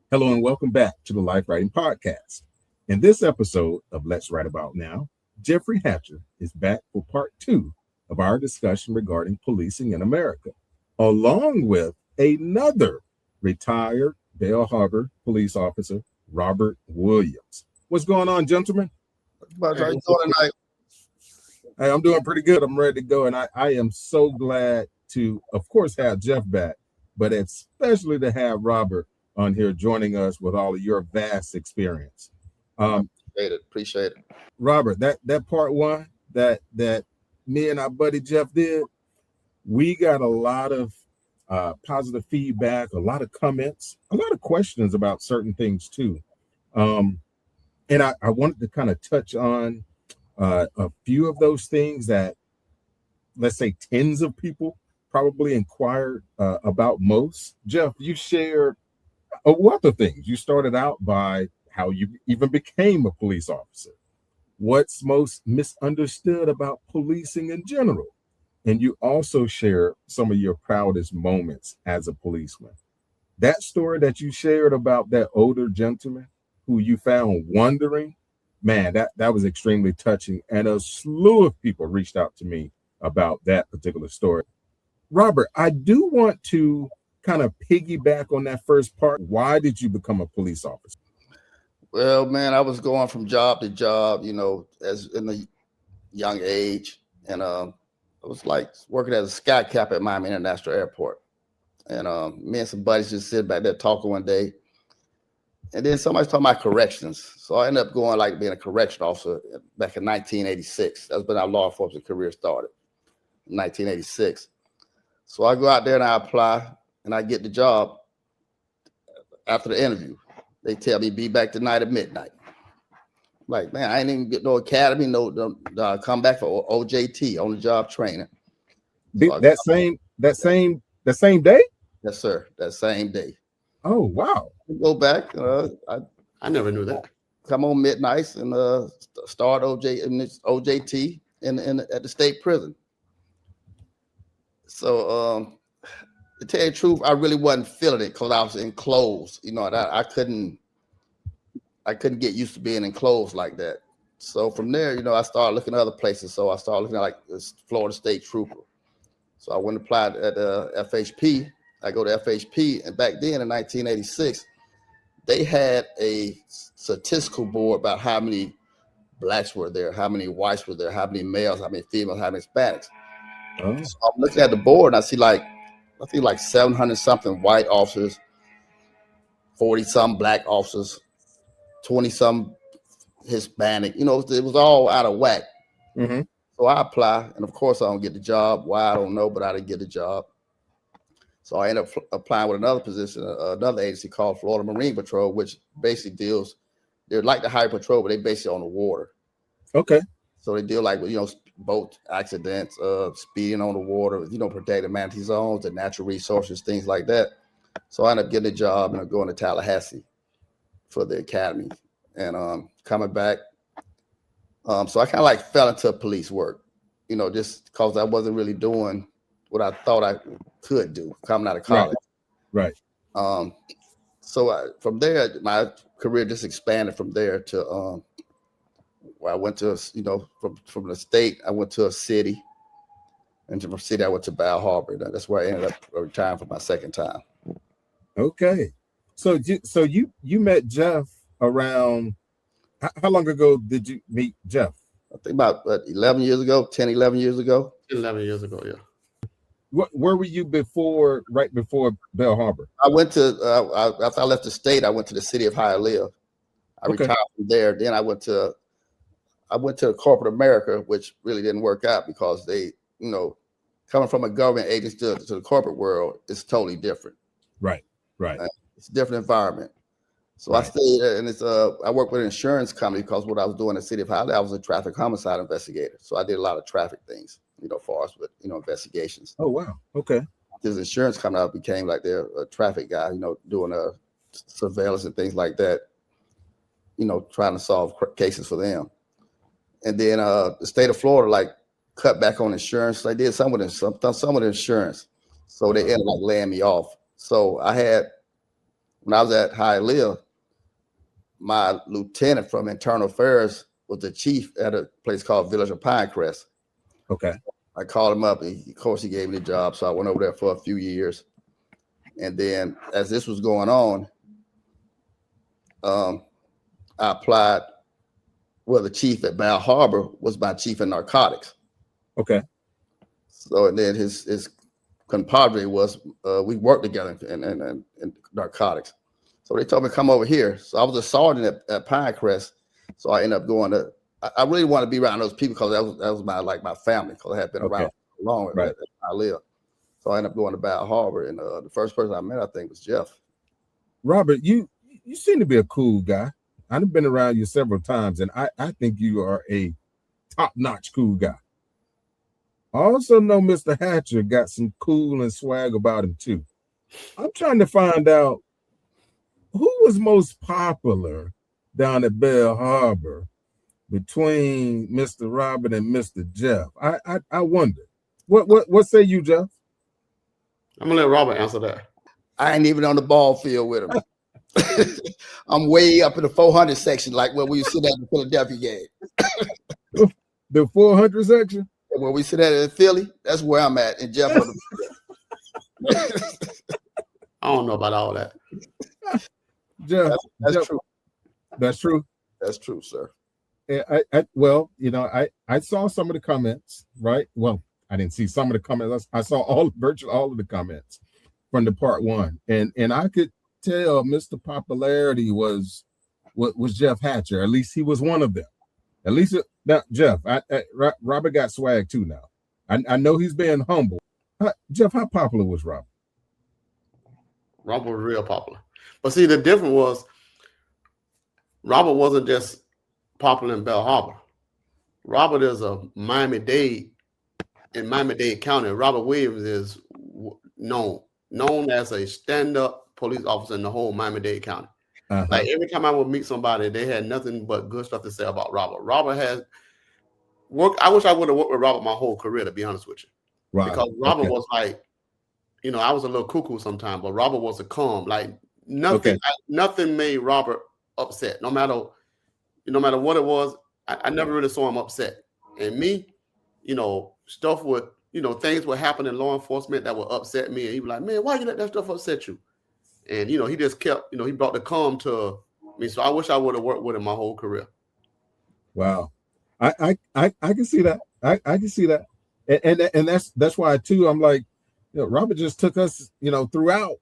Hello and welcome back to the Life Writing Podcast. In this episode of Let's Write About Now, Jeffery Hatcher is back for part two of our discussion regarding policing in America, along with another retired Bal Harbour police officer, Robert Williams. What's going on, gentlemen? How you doing tonight? Hey, I'm doing pretty good. I'm ready to go. And I am so glad to, of course, have Jeff back, but especially to have Robert on here joining us with all of your vast experience. Appreciate it. Robert, that part one that me and our buddy Jeff did, we got a lot of positive feedback, a lot of comments, a lot of questions about certain things too. And I wanted to kind of touch on a few of those things that, let's say, tens of people probably inquired about most. Jeff, you shared a wealth of things. You started out by how you even became a police officer. What's most misunderstood about policing in general? And you also share some of your proudest moments as a policeman. That story that you shared about that older gentleman who you found wandering, man, that was extremely touching. And a slew of people reached out to me about that particular story. Robert, I do want to kind of piggyback on that first part. Why did you become a police officer? Well, man, I was going from job to job, as in a young age. And I was like working as a sky cap at Miami International Airport. And me and some buddies just sitting back there talking one day. And then somebody's talking about corrections. So I ended up going like being a correction officer back in 1986. That's when our law enforcement career started, in 1986. So I go out there and I apply and I get the job. After the interview, they tell me be back tonight at midnight. Like, man, I ain't even get no academy, no come back for OJT, on the job training. So that same day? Yes, sir. That same day. Oh, wow. Go back. I never knew that. Come on midnights and start OJT at the state prison. So to tell you the truth, I really wasn't feeling it because I was in clothes. I couldn't get used to being in clothes like that. So from there, I started looking at other places. So I started looking at like this Florida State Trooper. So I went and applied at FHP. I go to FHP, and back then in 1986, they had a statistical board about how many blacks were there, how many whites were there, how many males, how many females, how many Hispanics. Oh. So I'm looking at the board, and I see like 700 something white officers, 40 some black officers, 20 some Hispanic. It was all out of whack. Mm-hmm. So I apply, and of course I don't get the job. Why, I don't know, but I didn't get the job. So I ended up applying with another position, another agency called Florida Marine Patrol, which basically they're like the Highway Patrol, but they basically on the water. Okay. So they deal like with, boat accidents, speeding on the water, protected manatee zones, the natural resources, things like that. So I ended up getting a job and going to Tallahassee for the academy and coming back. So I kind of like fell into police work, just because I wasn't really doing what I thought I could do coming out of college. Right. So from there, my career just expanded from there to where I went to, from the state, I went to a city, and from city, I went to Bal Harbour. That's where I ended up retiring for my second time. Okay. So you met Jeff around, how long ago did you meet Jeff? I think about 11 years ago, 10, 11 years ago. 11 years ago, yeah. Where were you right before Bal Harbour? I went to, after I left the state, I went to the city of Hialeah. I retired from there. Then I went to corporate America, which really didn't work out because they, coming from a government agency to the corporate world is totally different. Right. It's a different environment. So right. I stayed, and I worked with an insurance company because what I was doing in the city of Hialeah, I was a traffic homicide investigator. So I did a lot of traffic things, for us with, investigations. Oh, wow. Okay. This insurance company, I became like a traffic guy, doing surveillance and things like that, trying to solve cases for them. And then the state of Florida, cut back on insurance. They did some with insurance. So they ended up laying me off. So I had when I was at Hialeah, my lieutenant from internal affairs was the chief at a place called Village of Pinecrest. Okay. I called him up, and of course he gave me the job. So I went over there for a few years. And then as this was going on, I applied. Well, the chief at Bal Harbour was my chief in narcotics. Okay. So, and then his compadre was, we worked together in narcotics. So they told me to come over here. So I was a sergeant at Pinecrest. So I ended up going to, I really want to be around those people because that was my family, because I had been around for long right. At I live. So I ended up going to Bal Harbour, and the first person I met, I think, was Jeff. Robert, you seem to be a cool guy. I've been around you several times, and I think you are a top-notch cool guy. I also know Mr. Hatcher got some cool and swag about him too. I'm trying to find out who was most popular down at Bal Harbour between Mr. Robert and Mr. Jeff. I wonder. What say you, Jeff? I'm gonna let Robert answer that. I ain't even on the ball field with him. I'm way up in the 400 section, like where we sit at the Philadelphia game. The 400 section? Where we sit at in Philly, that's where I'm at. And Jeff, I don't know about all that. Jeff, that's Jeff, true. That's true. That's true, sir. Well, I saw some of the comments, right? Well, I didn't see some of the comments. I saw virtually all of the comments from the part one, and I could tell Mr. Popularity was Jeff Hatcher. At least he was one of them. At least now, Jeff. Robert got swag too now. I know he's being humble. Jeff, how popular was Robert? Robert was real popular. But see, the difference was Robert wasn't just popular in Bal Harbour. Robert is a Miami-Dade in Miami-Dade County. Robert Williams is known as a stand-up police officer in the whole Miami-Dade County. Uh-huh. Like every time I would meet somebody, they had nothing but good stuff to say about Robert. Robert has worked. I wish I would have worked with Robert my whole career, to be honest with you. Right. Because Robert was like, I was a little cuckoo sometimes, but Robert was a calm. Like nothing, nothing made Robert upset. No matter what it was, I never really saw him upset. And me, stuff would, things would happen in law enforcement that would upset me. And he'd be like, man, why you let that stuff upset you? And, he just kept, he brought the calm to me. So I wish I would have worked with him my whole career. Wow. I can see that. I can see that. And that's why too, I'm like, Robert just took us, throughout,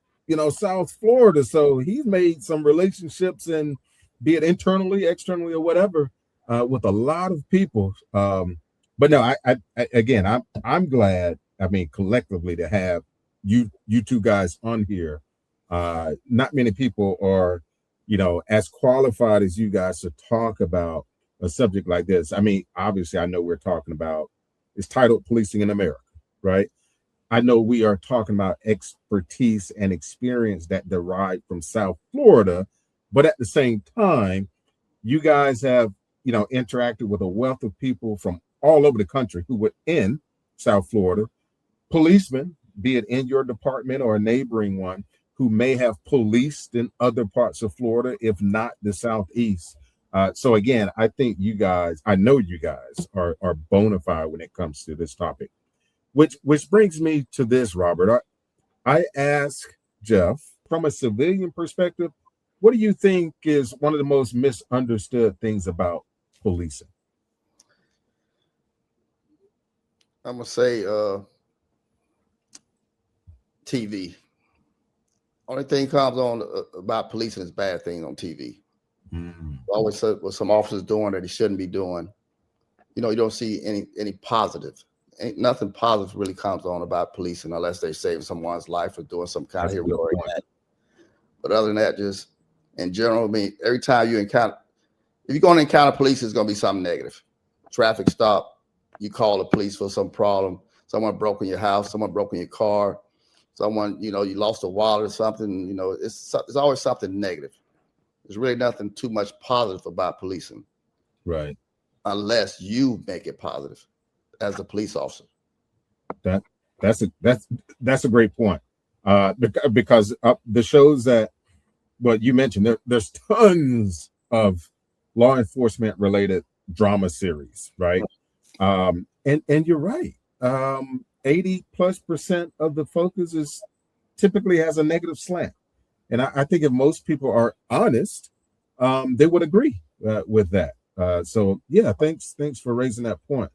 South Florida. So he's made some relationships, and be it internally, externally, or whatever, with a lot of people. But no, I'm glad, collectively, to have you two guys on here. Not many people are, as qualified as you guys to talk about a subject like this. Obviously, I know we're talking about, it's titled Policing in America, right? I know we are talking about expertise and experience that derive from South Florida, but at the same time, you guys have, interacted with a wealth of people from all over the country who were in South Florida, policemen, be it in your department or a neighboring one, who may have policed in other parts of Florida, if not the Southeast. So again, I think I know you guys are bona fide when it comes to this topic, which brings me to this, Robert. I ask Jeff, from a civilian perspective, what do you think is one of the most misunderstood things about policing? I'm gonna say TV. Only thing comes on about policing is bad things on TV. Always what some officers doing that he shouldn't be doing. You don't see any positive. Ain't nothing positive really comes on about policing unless they're saving someone's life or doing some kind of heroic act. But other than that, just in general, every time if you're going to encounter police, it's going to be something negative. Traffic stop, you call the police for some problem. Someone broke in your house, someone broke in your car, someone, you lost a wallet or something. It's always something negative. There's really nothing too much positive about policing, right? Unless you make it positive as a police officer. That's a great point. Because the shows that but you mentioned there's tons of law enforcement related drama series, right? And you're right. 80+% of the focus is typically has a negative slant. And I think if most people are honest, they would agree with that. So yeah, thanks for raising that point.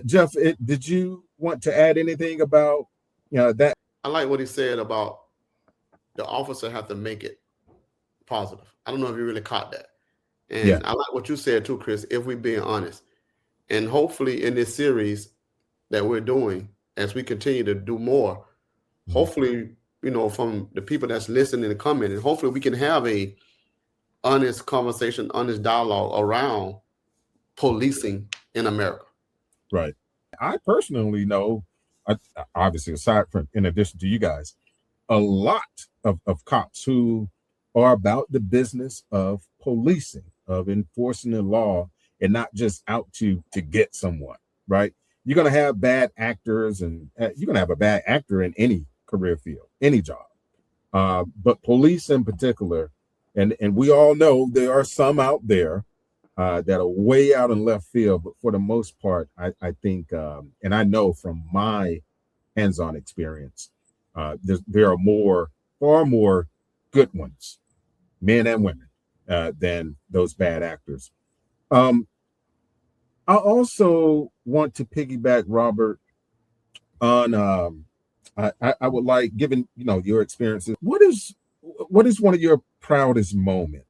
Jeff, did you want to add anything about that? I like what he said about the officer have to make it positive. I don't know if you really caught that. Yeah. And I like what you said too, Chris, if we're being honest. And hopefully in this series that we're doing, as we continue to do more, hopefully, from the people that's listening and commenting, hopefully we can have a honest conversation, honest dialogue around policing in America. Right. I personally know, obviously, aside from, in addition to you guys, a lot of cops who are about the business of policing, of enforcing the law, and not just out to get someone, right? You're going to have bad actors, and you're going to have a bad actor in any career field, any job. But police in particular, and we all know there are some out there that are way out in left field, but for the most part, I think, and I know from my hands-on experience, there are far more good ones, men and women, than those bad actors. I also want to piggyback, Robert, on I would like, given your experiences, what is one of your proudest moments?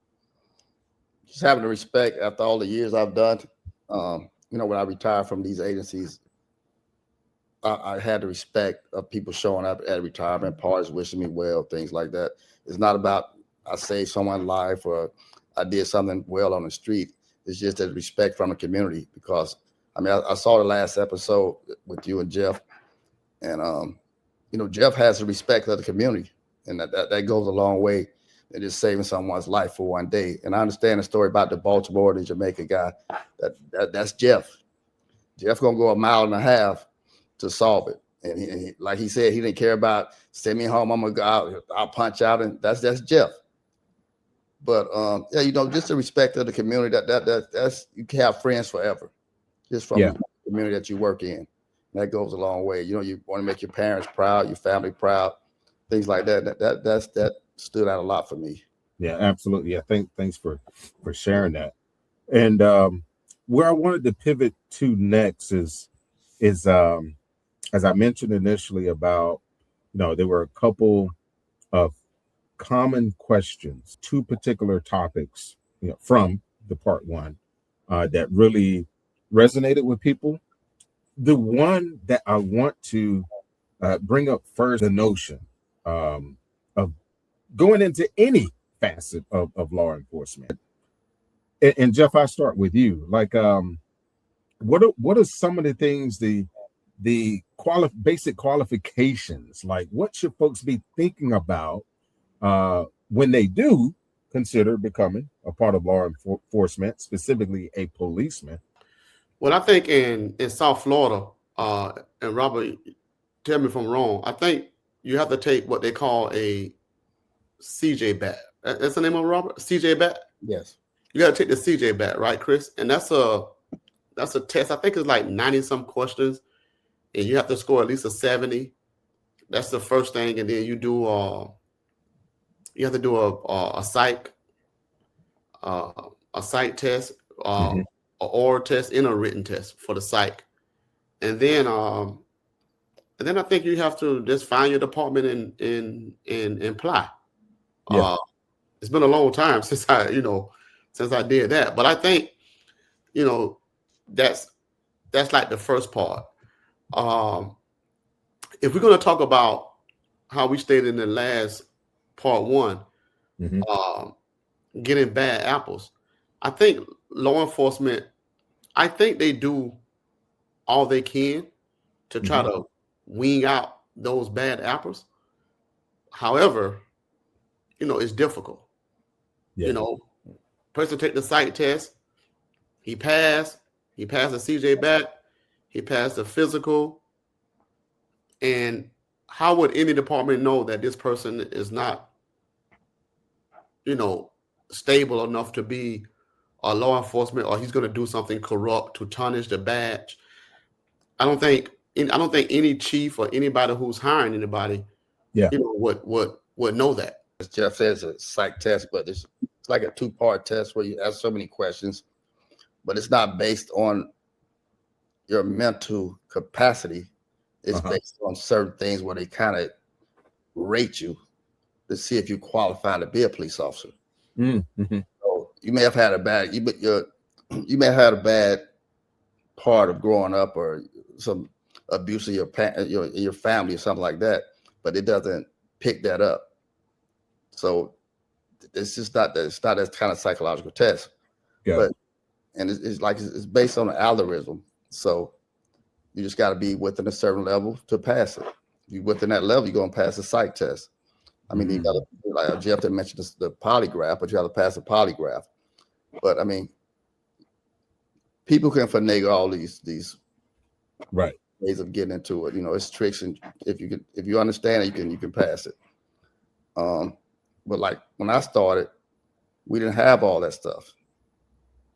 Just having the respect after all the years I've done. When I retired from these agencies, I had the respect of people showing up at retirement parties, wishing me well, things like that. It's not about I saved someone's life or I did something well on the street. It's just that respect from the community, because I saw the last episode with you and Jeff, and Jeff has the respect of the community, and that goes a long way in just saving someone's life for one day. And I understand the story about the Baltimore, the Jamaica guy. That's Jeff. Jeff gonna go 1.5 miles to solve it. And he, like he said, he didn't care about send me home. I'm gonna go out. I'll punch out, and that's Jeff. But just the respect of the community. That's you can have friends forever, just from the community that you work in. And that goes a long way. You want to make your parents proud, your family proud, things like that. That stood out a lot for me. Yeah, absolutely. Thanks for sharing that. And where I wanted to pivot to next is as I mentioned initially about, there were a couple of common questions, 2 particular topics, from the part 1 that really resonated with people. The one that I want to bring up first, the notion of going into any facet of law enforcement. And Jeff, I start with you. Like, what are some of the things, the basic qualifications? Like, what should folks be thinking about when they do consider becoming a part of law enforcement, specifically a policeman? Well, I think in South Florida, and Robert, tell me if I'm wrong, I think you have to take what they call a CJ bat. That's the name of it, Robert? CJ bat? Yes. You got to take the CJ bat, right, Chris? And that's a test. I think it's like 90-some questions, and you have to score at least a 70. That's the first thing, and then you have to do a psych test, an oral test, and a written test for the psych, and then I think you have to just find your department and apply. Yeah. It's been a long time since I did that, but I think that's like the first part. If we're going to talk about how we stated in the last part 1, getting bad apples, I think law enforcement, I think they do all they can to try to wean out those bad apples. However, it's difficult. Yeah. Person take the psych test, he passed the CJ bat, he passed the physical, and how would any department know that this person is not stable enough to be a law enforcement, or he's going to do something corrupt to tarnish the badge. I don't think any chief or anybody who's hiring anybody, would know that. As Jeff says, it's a psych test, but it's like a 2-part test where you ask so many questions, but it's not based on your mental capacity. It's based on certain things where they kind of rate you to see if you qualify to be a police officer. Mm-hmm. So you may have had a bad, you may have had a bad part of growing up or some abuse of your family or something like that, but it doesn't pick that up. So it's just not that, it's not that kind of psychological test. But it's based on an algorithm. So you just got to be within a certain level to pass it. You within that level, you're gonna pass the psych test. I mean, you gotta, like Jeff mentioned the polygraph, but you got to pass the polygraph. But I mean, people can finagle all these ways of getting into it. It's tricks, and if you understand it, you can pass it. But like when I started, we didn't have all that stuff.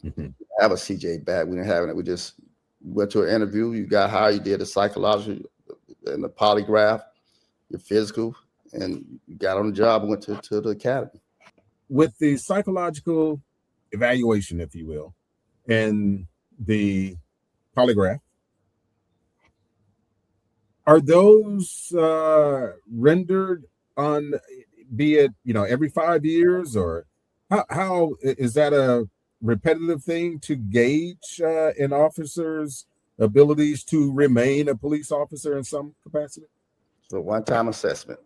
Mm-hmm. Have a CJ bag. We didn't have it. We just went to an interview. You got hired. You did the psychological and the polygraph, your physical, and you got on the job and went to the academy. With the psychological evaluation, if you will, and the polygraph, are those rendered on, be it every 5 years, or how is that a repetitive thing to gauge an officer's abilities to remain a police officer in some capacity? So one-time assessment.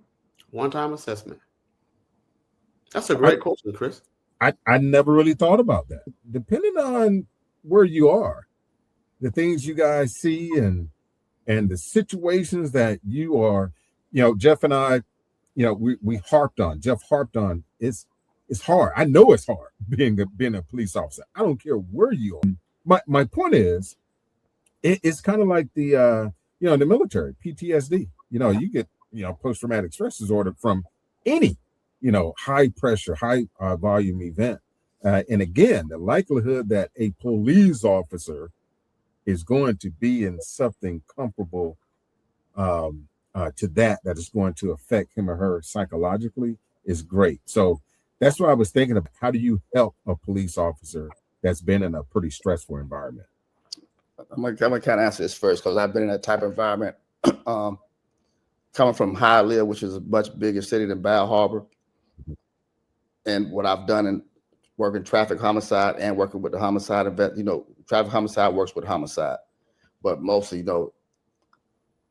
That's a great question, Chris. I never really thought about that. Depending on where you are, the things you guys see and the situations that you are, Jeff and I, Jeff harped on it's hard. I know it's hard being a police officer. I don't care where you are. My point is, it's kind of like the in the military, PTSD. You get post-traumatic stress disorder from any high pressure, high volume event. And again, the likelihood that a police officer is going to be in something comparable to that is going to affect him or her psychologically is great. So that's why I was thinking of, how do you help a police officer that's been in a pretty stressful environment? I'm gonna kind of answer this first, because I've been in that type of environment. Coming from Hialeah, which is a much bigger city than Bal Harbour, and what I've done in working traffic homicide and working with the homicide event, traffic homicide works with homicide, but mostly,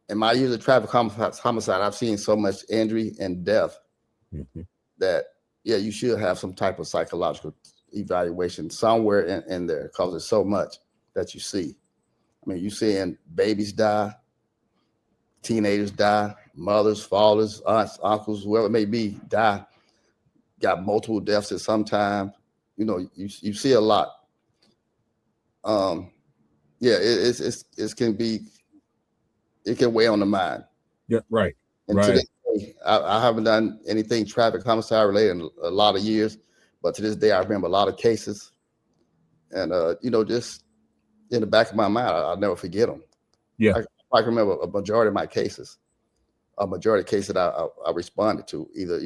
in my years of traffic homicide, I've seen so much injury and death that, you should have some type of psychological evaluation somewhere in there, because there's so much that you see. I mean, you're seeing babies die, teenagers die, mothers, fathers, aunts, uncles, whoever it may be, die. Got multiple deaths at some time. You see a lot. It can weigh on the mind. Yeah, right. And right. To this day, I haven't done anything traffic homicide related in a lot of years, but to this day, I remember a lot of cases, and just in the back of my mind, I'll never forget them. Yeah, I can remember a majority of my cases, that I responded to. Either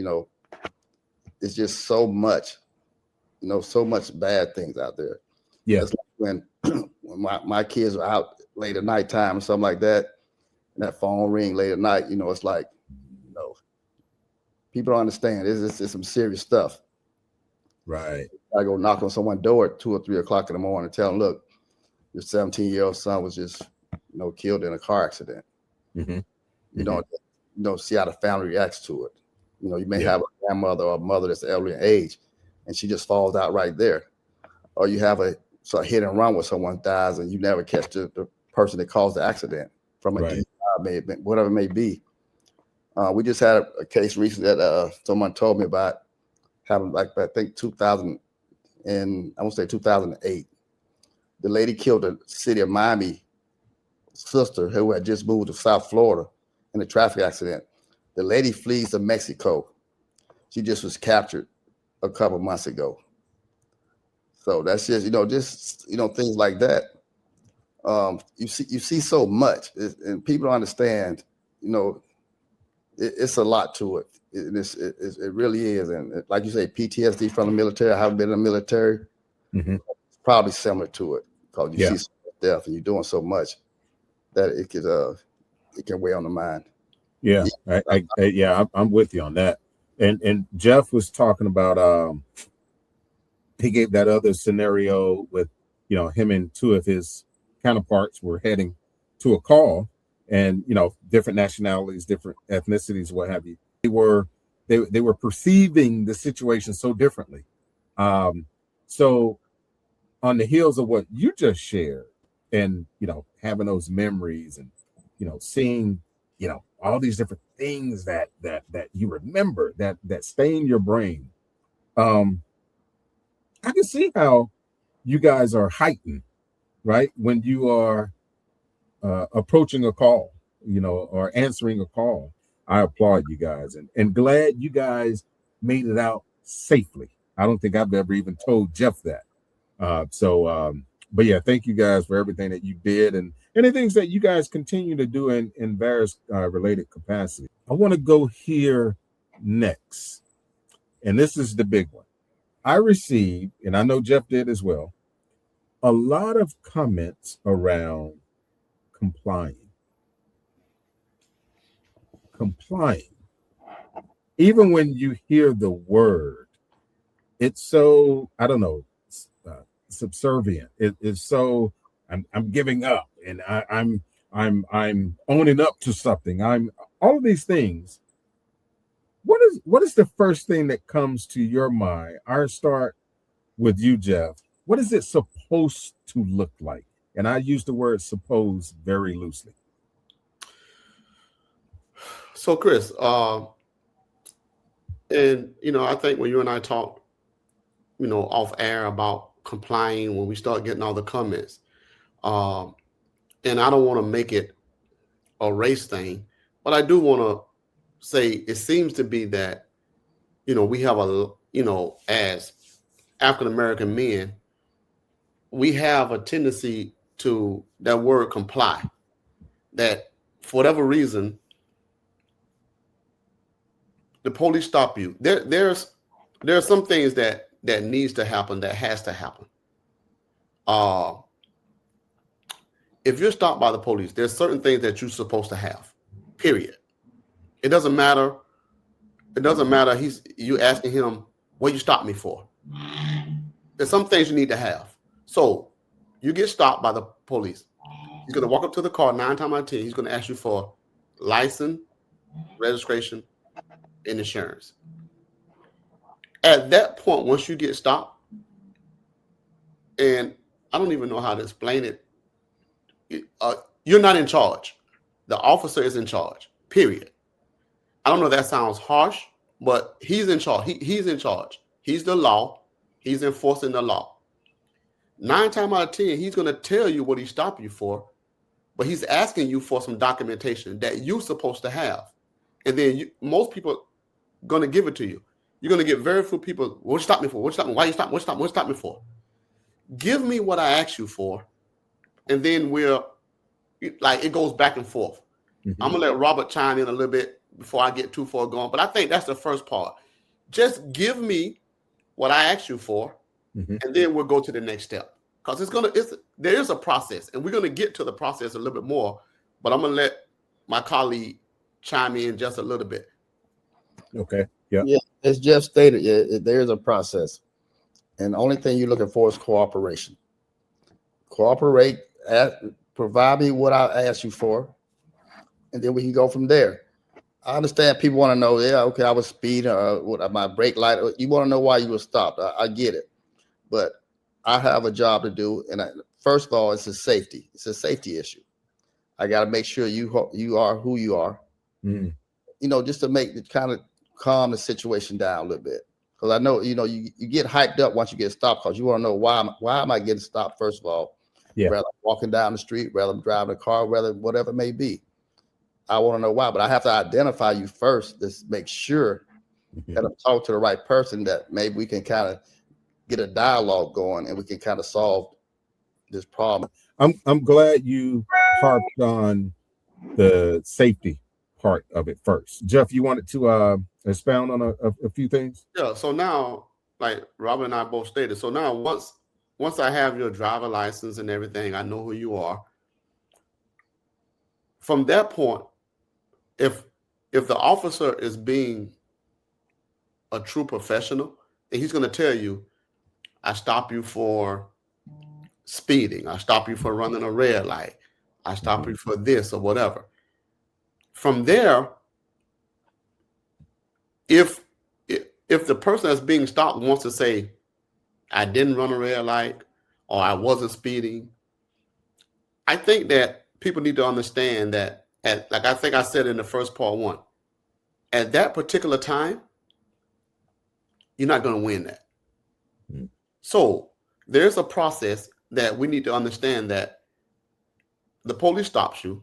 it's just so much, so much bad things out there. Yeah, it's like when my kids are out late at nighttime or something like that, and that phone ring late at night, it's like, people don't understand. It's some serious stuff. Right. I go knock on someone's door at 2 or 3 o'clock in the morning and tell them, look, your 17-year-old son was just, killed in a car accident. Mm-hmm. You don't see how the family reacts to it. You may have a grandmother or a mother that's elderly in age, and she just falls out right there. Or you have a hit and run where someone dies and you never catch the person that caused the accident from a DUI, whatever it may be. We just had a case recently that someone told me about, happened I think 2008. The lady killed the city of Miami sister who had just moved to South Florida in a traffic accident. The lady flees to Mexico. She just was captured a couple months ago. So that's just things like that. You see so much, and people don't understand. It's a lot to it. It really is, and like you say, PTSD from the military. I haven't been in the military. Mm-hmm. It's probably similar to it because you see so much death and you're doing so much that it can weigh on the mind. Yeah, I'm with you on that. And Jeff was talking about he gave that other scenario with him and two of his counterparts were heading to a call, and different nationalities, different ethnicities, what have you. They were perceiving the situation so differently. So on the heels of what you just shared, and having those memories, and seeing all these different things that you remember that stay in your brain, I can see how you guys are heightened, right, when you are approaching a call, or answering a call. I applaud you guys, and glad you guys made it out safely. I don't think I've ever even told Jeff that. But yeah, thank you guys for everything that you did, and any things that you guys continue to do in various related capacity. I want to go here next, and this is the big one. I received, and I know Jeff did as well, a lot of comments around complying. Even when you hear the word, it's so, I don't know, subservient. It's so, I'm giving up, and I'm owning up to something. I'm all of these things. What is the first thing that comes to your mind? I'll start with you, Jeff. What is it supposed to look like? And I use the word "suppose" very loosely. So, Chris, and I think when you and I talked, off air about complying, when we start getting all the comments, and I don't want to make it a race thing, but I do want to say it seems to be that we have as African American men, we have a tendency to that word comply, that for whatever reason the police stop you. There are some things that needs to happen, that has to happen. If you're stopped by the police, there's certain things that you're supposed to have, period. It doesn't matter. You asking him, what you stopped me for? There's some things you need to have. So you get stopped by the police. He's going to walk up to the car 9 times out of 10. He's going to ask you for license, registration, and insurance. At that point, once you get stopped, and I don't even know how to explain it, you're not in charge. The officer is in charge, period. I don't know if that sounds harsh, but he's in charge. He's in charge. He's the law. He's enforcing the law. 9 times out of 10, he's going to tell you what he stopped you for, but he's asking you for some documentation that you're supposed to have. And then most people going to give it to you. You're going to get very few people, what you stop me for? What you stop me? Why you stop me? What you stop me for? Give me what I asked you for, and then it goes back and forth. Mm-hmm. I'm going to let Robert chime in a little bit before I get too far gone, but I think that's the first part. Just give me what I asked you for, mm-hmm. and then we'll go to the next step. Because there is a process, and we're going to get to the process a little bit more, but I'm going to let my colleague chime in just a little bit. Okay. Yeah. Yeah. As Jeff stated, there is a process, and the only thing you're looking for is cooperation. Cooperate, provide me what I asked you for, and then we can go from there. I understand people want to know, I was speeding, my brake light. You want to know why you were stopped. I get it, but I have a job to do, and first of all, it's a safety issue. I got to make sure you are who you are, just to make it kind of calm the situation down a little bit. Because I know, you get hyped up once you get stopped, because you want to know why am I getting stopped, first of all. Yeah. Rather walking down the street, rather driving a car, whatever it may be. I want to know why, but I have to identify you first to make sure Let them talk to the right person that maybe we can kind of get a dialogue going and we can kind of solve this problem. I'm glad you harped on the safety part of it first. Jeff, you wanted to expound on a few things? Yeah. So now, like Robert and I both stated, so now once I have your driver license and everything, I know who you are. From that point, if the officer is being a true professional, then he's going to tell you, I stop you for speeding, I stop you for running a red light, I stop you for this or whatever. From there, if the person that's being stopped wants to say, I didn't run a red light or I wasn't speeding, I think that people need to understand that, like I think I said in the first part one, at that particular time, you're not going to win that. So there's a process that we need to understand, that the police stops you.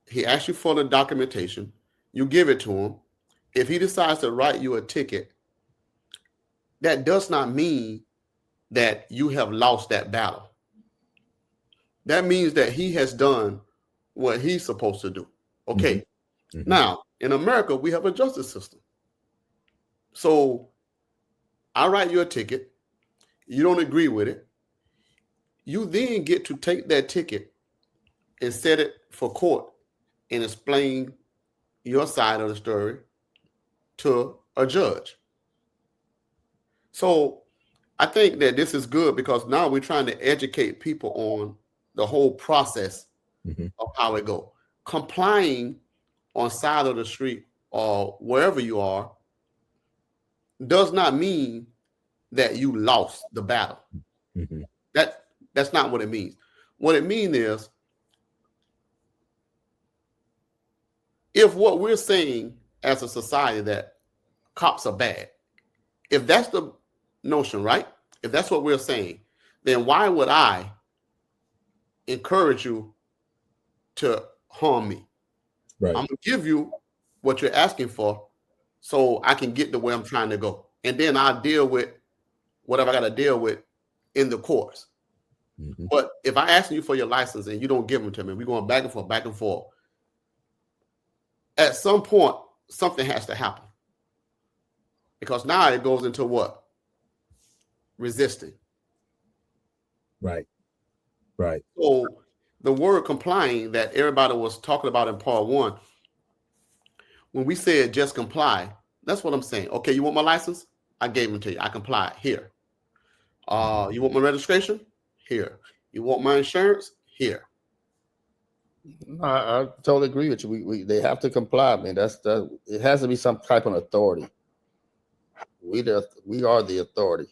He asks you for the documentation. You give it to him. If he decides to write you a ticket, that does not mean that you have lost that battle. That means that he has done what he's supposed to do. Okay. Now, in America, we have a justice system. So I write you a ticket. You don't agree with it. You then get to take that ticket and set it for court and explain your side of the story to a judge. So I think that this is good, because now we're trying to educate people on the whole process of how it goes. Complying on side of the street or wherever you are does not mean that you lost the battle. That's not what it means. What it means is, if what we're saying as a society that cops are bad, if that's the notion, right? If that's what we're saying, then why would I encourage you to harm me? Right. I'm going to give you what you're asking for so I can get to where I'm trying to go. And then I'll deal with whatever I got to deal with in the course. But if I ask you for your license and you don't give them to me, we're going back and forth. At some point, something has to happen. Because now it goes into what? Resisting. Right. So the word complying that everybody was talking about in part one, when we said just comply, that's what I'm saying. Okay, you want my license? I gave them to you. I complied. Here. You want my registration? Here. You want my insurance? Here. I totally agree with you. They have to comply, man. It has to be some type of authority. We are the authority.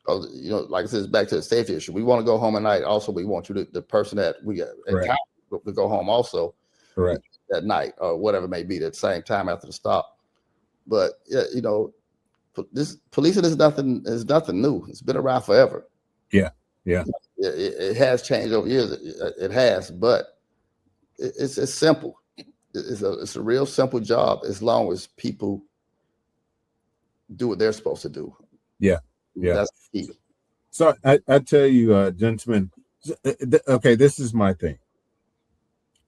Like I said, it's back to the safety issue. We want to go home at night. Also, we want you the person that we encounter to go home also. Correct. At night or whatever it may be, at the same time after the stop. But this policing is nothing new. It's been around forever. Yeah. It has changed over years. It has, but it's simple. It's a real simple job as long as people do what they're supposed to do. Yeah. That's key. So I tell you, gentlemen, okay, this is my thing.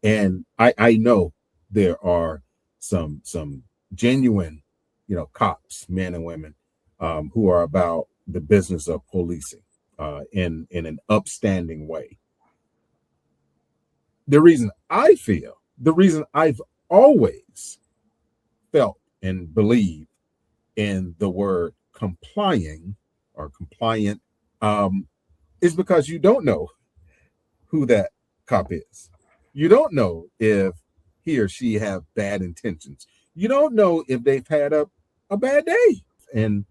And I know there are some genuine, cops, men and women, who are about the business of policing in an upstanding way. The reason I've always felt and believed in the word complying or compliant is because you don't know who that cop is. You don't know if he or she have bad intentions. You don't know if they've had a bad day. And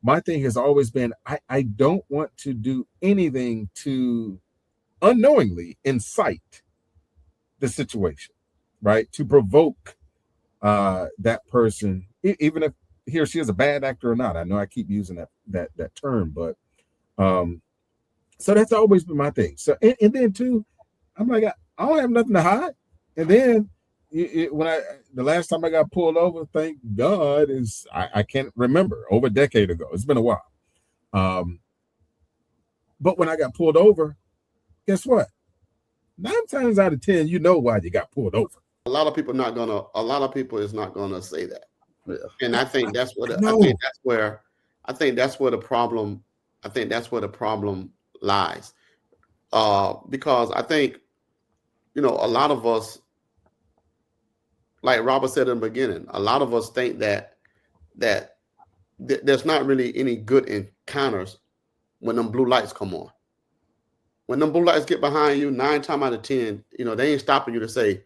my thing has always been, I don't want to do anything to unknowingly incite the situation, right? To provoke that person, even if he or she is a bad actor or not. I know I keep using that term, but so that's always been my thing. So and then too, I'm like, I don't have nothing to hide. And then the last time I got pulled over, thank God, is I can't remember, over a decade ago. It's been a while. But when I got pulled over, guess what? 9 times out of 10, you know why you got pulled over. A lot of people is not gonna say that. Yeah. And I think that's what No. I think that's where the problem lies. Because I think, a lot of us, like Robert said in the beginning, a lot of us think that there's not really any good encounters when them blue lights come on. When them blue lights get behind you, 9 times out of 10, they ain't stopping you to say,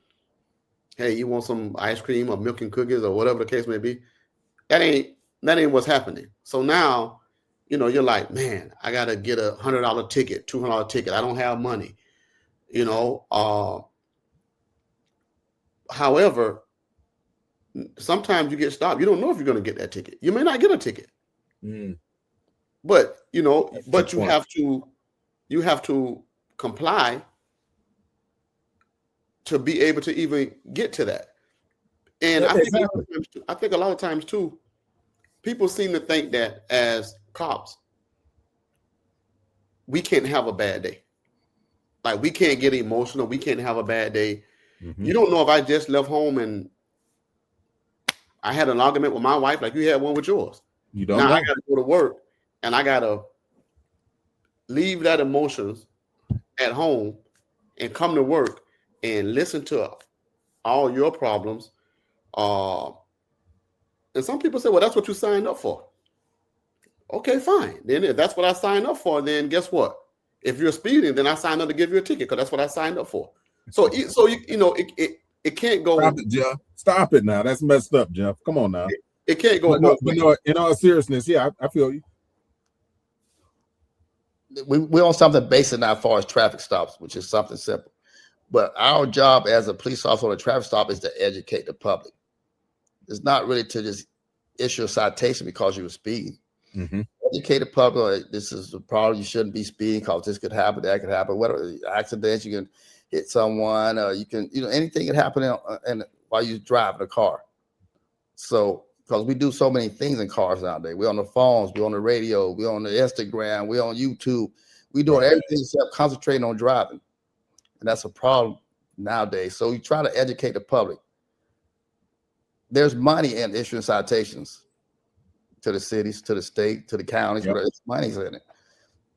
hey, you want some ice cream or milk and cookies or whatever the case may be. That ain't what's happening. So now, you're like, man, I got to get a $100 ticket, $200 ticket. I don't have money, However, sometimes you get stopped. You don't know if you're going to get that ticket. You may not get a ticket. But, but you have to comply to be able to even get to that. And I think a lot of times too, people seem to think that as cops, we can't have a bad day. Like, we can't get emotional. We can't have a bad day. You don't know if I just left home and I had an argument with my wife like you had one with yours. You don't now know. I got to go to work and I got to leave that emotions at home and come to work and listen to all your problems. And some people say, well, that's what you signed up for. Okay, fine. Then if that's what I signed up for, then guess what? If you're speeding, then I signed up to give you a ticket because that's what I signed up for. So it can't go. Stop it, Jeff. Stop it now. That's messed up, Jeff. Come on now. It can't go. But no, in all seriousness, yeah, I feel you. We're on something basic now as far as traffic stops, which is something simple. But our job as a police officer on a traffic stop is to educate the public. It's not really to just issue a citation because you were speeding. Educate the public. This is the problem. You shouldn't be speeding because this could happen, that could happen. Whatever accidents, you can hit someone, you can, anything can happen while you're driving a car. So, because we do so many things in cars nowadays. We're on the phones, we're on the radio, we're on the Instagram, we're on YouTube. We're doing everything except concentrating on driving. And that's a problem nowadays. So you try to educate the public. There's money in issuing citations to the cities, to the state, to the counties, where there's money's in it.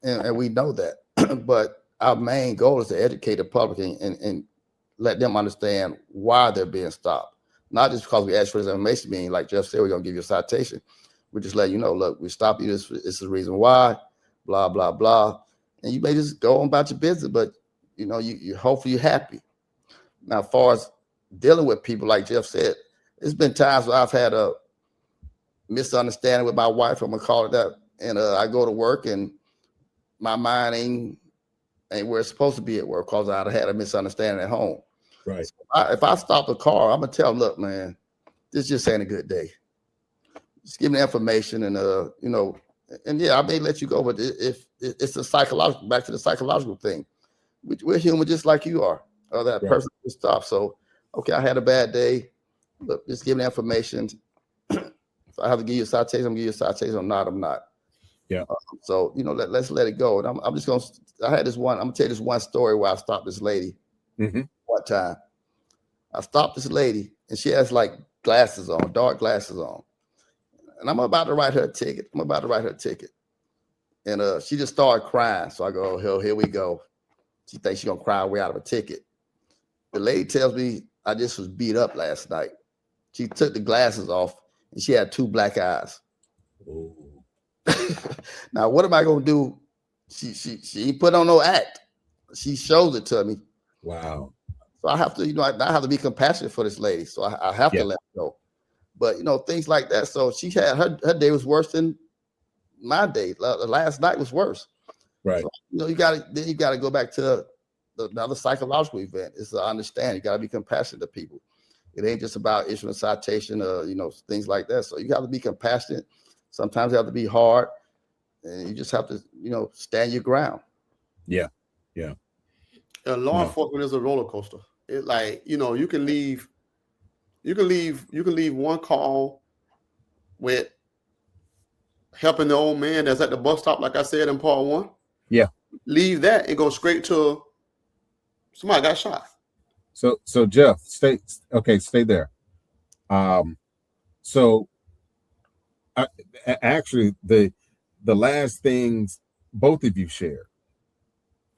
And we know that. But our main goal is to educate the public and let them understand why they're being stopped. Not just because we ask for this information, meaning like Jeff said, we're going to give you a citation. We just let you know, look, we stopped you. This is the reason why, blah, blah, blah. And you may just go on about your business, but you hopefully you're happy. Now, as far as dealing with people, like Jeff said, there's been times where I've had a misunderstanding with my wife, I'm gonna call it that. And I go to work and my mind ain't where it's supposed to be at work because I'd had a misunderstanding at home. Right. So if I stop the car, I'm gonna tell them, look, man, this just ain't a good day. Just give me the information and and yeah, I may let you go, but if it's a psychological, back to the psychological thing. We're human just like you are, or that person will stop. So, okay, I had a bad day. Look, just give me the information. If I have to give you a citation, I'm gonna give you a citation. I'm not. Yeah. So let's let it go. And I'm just gonna. I had this one. I'm gonna tell you this one story where I stopped this lady. One time, I stopped this lady, and she has like glasses on, dark glasses on, and I'm about to write her a ticket. And she just started crying. So I go, hell, here we go. She thinks she's gonna cry her way out of a ticket. The lady tells me I just was beat up last night. She took the glasses off and she had 2 black eyes. Now, what am I gonna do? She put on no act. She shows it to me. Wow. So I have to, I have to be compassionate for this lady. So I have to let her go. But things like that. So she had her day was worse than my day. Last night was worse. Right. So, you gotta go back to another psychological event. It's to understand. You gotta be compassionate to people. It ain't just about issuing a citation, things like that. So you have to be compassionate. Sometimes you have to be hard, and you just have to, stand your ground. Yeah. Law enforcement is a roller coaster. It's like, you can leave You can leave one call with helping the old man that's at the bus stop, like I said in part one. Yeah. Leave that and go straight to somebody got shot. So Jeff, stay there. So actually the last things both of you shared,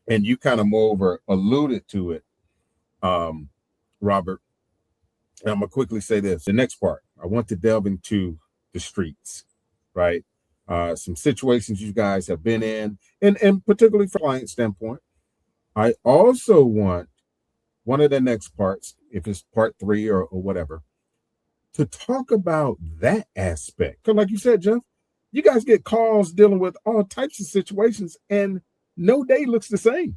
and you kind of moreover alluded to it, Robert. And I'm gonna quickly say this. The next part, I want to delve into the streets, right? Some situations you guys have been in, and particularly from a client standpoint. I also want one of the next parts, if it's part 3 or whatever, to talk about that aspect. Because like you said, Jeff, you guys get calls dealing with all types of situations, and no day looks the same.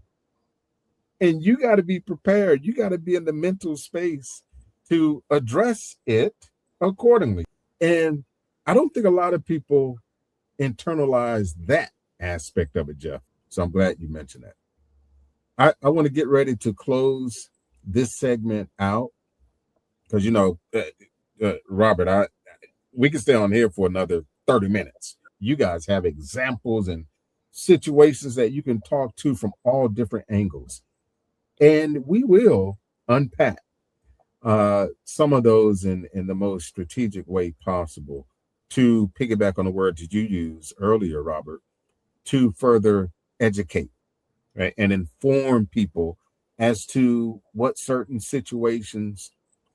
And you got to be prepared. You got to be in the mental space to address it accordingly. And I don't think a lot of people internalize that aspect of it, Jeff. So I'm glad you mentioned that. I want to get ready to close this segment out because, Robert, we can stay on here for another 30 minutes. You guys have examples and situations that you can talk to from all different angles. And we will unpack some of those in the most strategic way possible, to piggyback on the word that you used earlier, Robert, to further educate, right, and inform people as to what certain situations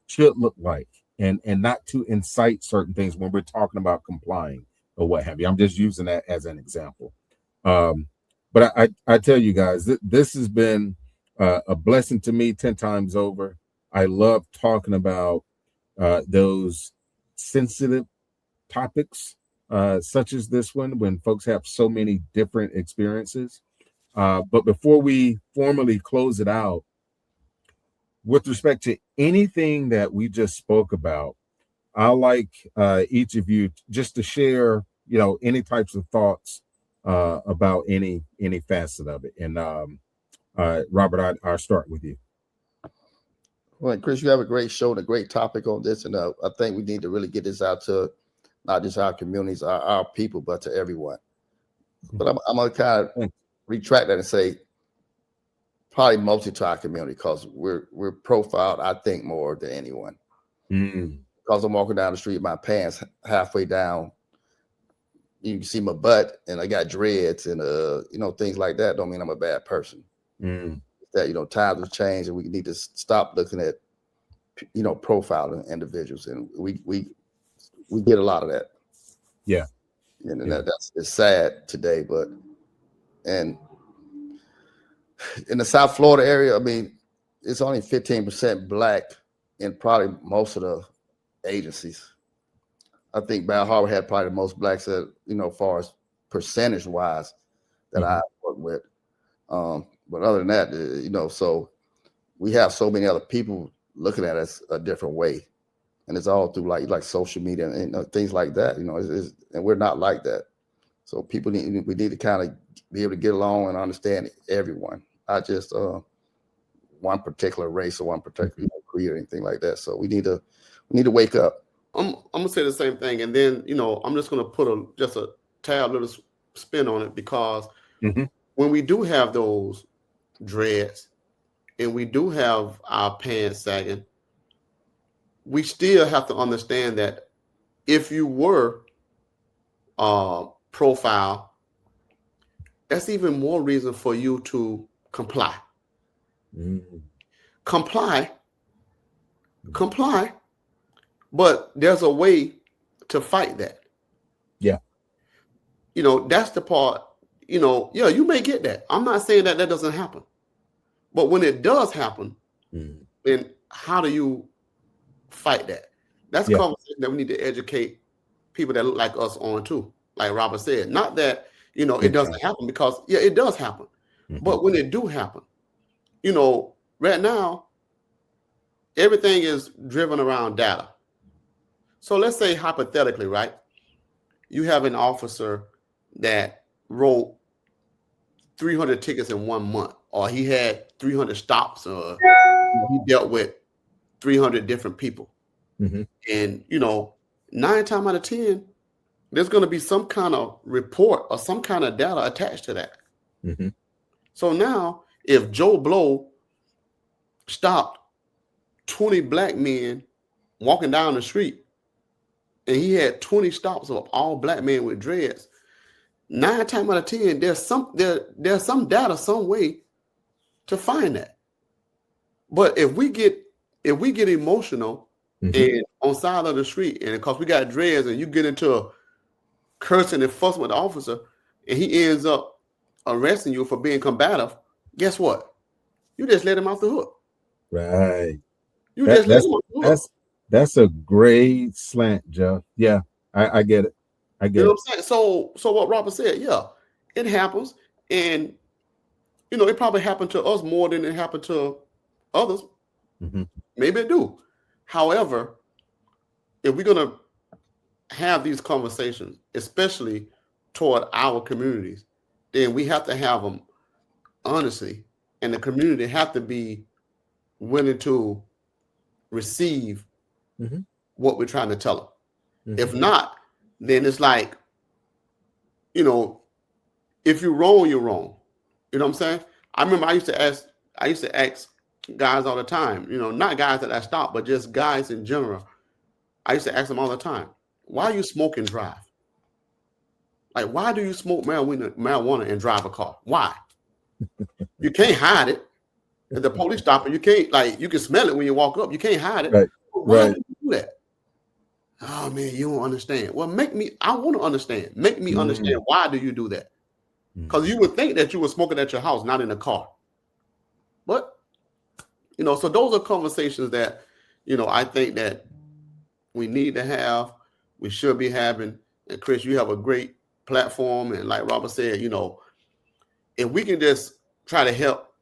should look like, and not to incite certain things when we're talking about complying or what have you. I'm just using that as an example. But I tell you guys, this has been a blessing to me 10 times over. I love talking about those sensitive topics such as this one, when folks have so many different experiences. But before we formally close it out, with respect to anything that we just spoke about, I like each of you just to share, any types of thoughts about any facet of it. And Robert, I'll start with you. Well, Chris, you have a great show and a great topic on this, and I think we need to really get this out to not just our communities, our people, but to everyone. But I'm going to kind of retract that and say probably mostly to our community, because we're profiled, I think, more than anyone. Because I'm walking down the street, my pants halfway down, you can see my butt, and I got dreads, and things like that don't mean I'm a bad person. That times have changed, and we need to stop looking at profiling individuals, and we get a lot of that. Yeah. And it's sad today, but and in the South Florida area, I mean, it's only 15% Black in probably most of the agencies. I think Bal Harbour had probably the most Blacks that, as far as percentage wise that I work with. But other than that, so we have so many other people looking at us a different way. And it's all through like social media and things like that, and we're not like that. So we need to kind of be able to get along and understand everyone, not just one particular race or one particular creed or anything like that. So we need to wake up. I'm gonna say the same thing, and then I'm just gonna put just a tad little spin on it, because when we do have those dreads and we do have our pants sagging, we still have to understand that if you were profile, that's even more reason for you to comply. Comply, but there's a way to fight that. Yeah. That's the part, you may get that. I'm not saying that doesn't happen. But when it does happen, then how do you fight that? That's a conversation that we need to educate people that look like us on too. Like Robert said, not that, it doesn't happen, because it does happen. But when it do happen, right now, everything is driven around data. So let's say hypothetically, right? You have an officer that wrote 300 tickets in 1 month, or he had 300 stops, or he dealt with 300 different people. Mhm. And 9 times out of 10, there's going to be some kind of report or some kind of data attached to that. Mhm. So now, if Joe Blow stopped 20 black men walking down the street, and he had 20 stops of all black men with dreads, 9 times out of 10, there's some data, some way to find that. But if we get emotional and on side of the street, and because we got dreads, and you get into a cursing and fussing with the officer, and he ends up arresting you for being combative, guess what? You just let him off the hook. Right. You just let him off the hook. That's a great slant, Jeff. Yeah, I get it. I get You know it. what I'm saying? So what Robert said, yeah, it happens, and it probably happened to us more than it happened to others. Mhm. Maybe it do. However, if we're gonna have these conversations, especially toward our communities, then we have to have them honestly, and the community have to be willing to receive Mhm. what we're trying to tell them. Mhm. If not, then it's like, if you're wrong, you're wrong. You know what I'm saying? I remember I used to ask guys all the time, not guys that I stopped, but just guys in general. I used to ask them all the time, why you smoke and drive? Like, why do you smoke marijuana and drive a car? Why? You can't hide it. If the police stop it, you can't, you can smell it when you walk up. You can't hide it. Right. Why Right. do you do that? Oh man, you don't understand. Well, I want to understand. Make me understand, why do you do that? Because you would think that you were smoking at your house, not in a car. But, so those are conversations that, I think that we need to have, we should be having. And Chris, you have a great platform. And like Robert said, if we can just try to help,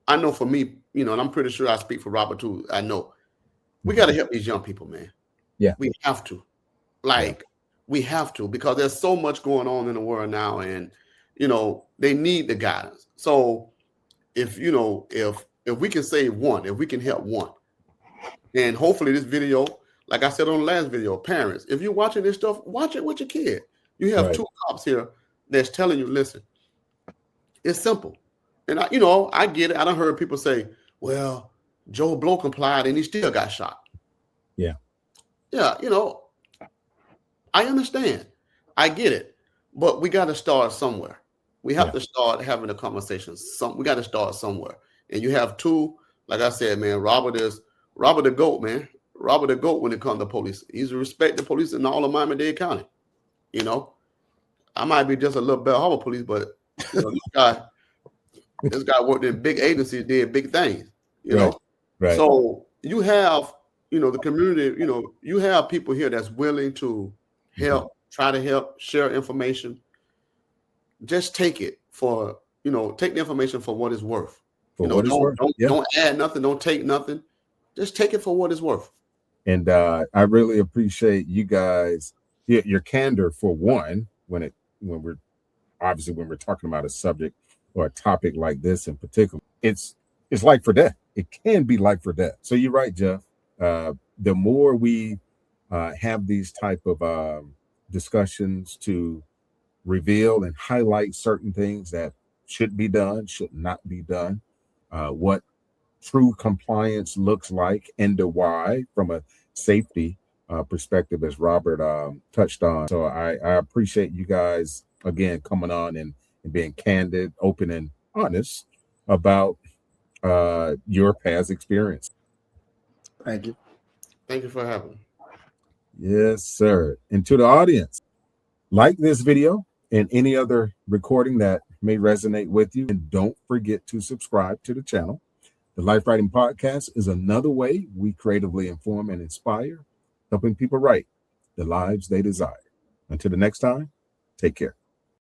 I know for me, and I'm pretty sure I speak for Robert too. I know we got to help these young people, man. Yeah. We have to. We have to, because there's so much going on in the world now, and they need the guidance. So if we can save one, if we can help one, and hopefully this video, like I said on the last video, parents, if you're watching this stuff, watch it with your kid. You have 2 cops here that's telling you, listen, it's simple. And I get it. I done heard people say, well, Joe Blow complied and he still got shot. Yeah. Yeah, I understand. I get it. But we got to start somewhere. We have to start having a conversation. We got to start somewhere. And you have 2, like I said, man, Robert the GOAT, man. Robert the GOAT when it comes to police. He's a respected police in all of Miami-Dade County. I might be just a little Bal Harbour police, but this guy worked in big agencies, did big things, Right. So you have, the community, you have people here that's willing to help, try to help, share information. Just take it for, take the information for what it's worth. Don't add nothing, don't take nothing. Just take it for what it's worth. And I really appreciate you guys, your candor for one, when we're talking about a subject or a topic like this in particular. It's life for death. It can be life for death. So you're right, Jeff. The more we have these type of discussions to reveal and highlight certain things that should be done, should not be done, what true compliance looks like, and the why from a safety perspective, as Robert touched on. So I appreciate you guys again coming on and being candid, open, and honest about your past experience. Thank you. Thank you for having me. Yes, sir. And to the audience, like this video and any other recording that may resonate with you, and don't forget to subscribe to the channel. The Life Writing Podcast is another way we creatively inform and inspire, helping people write the lives they desire. Until the next time, take care.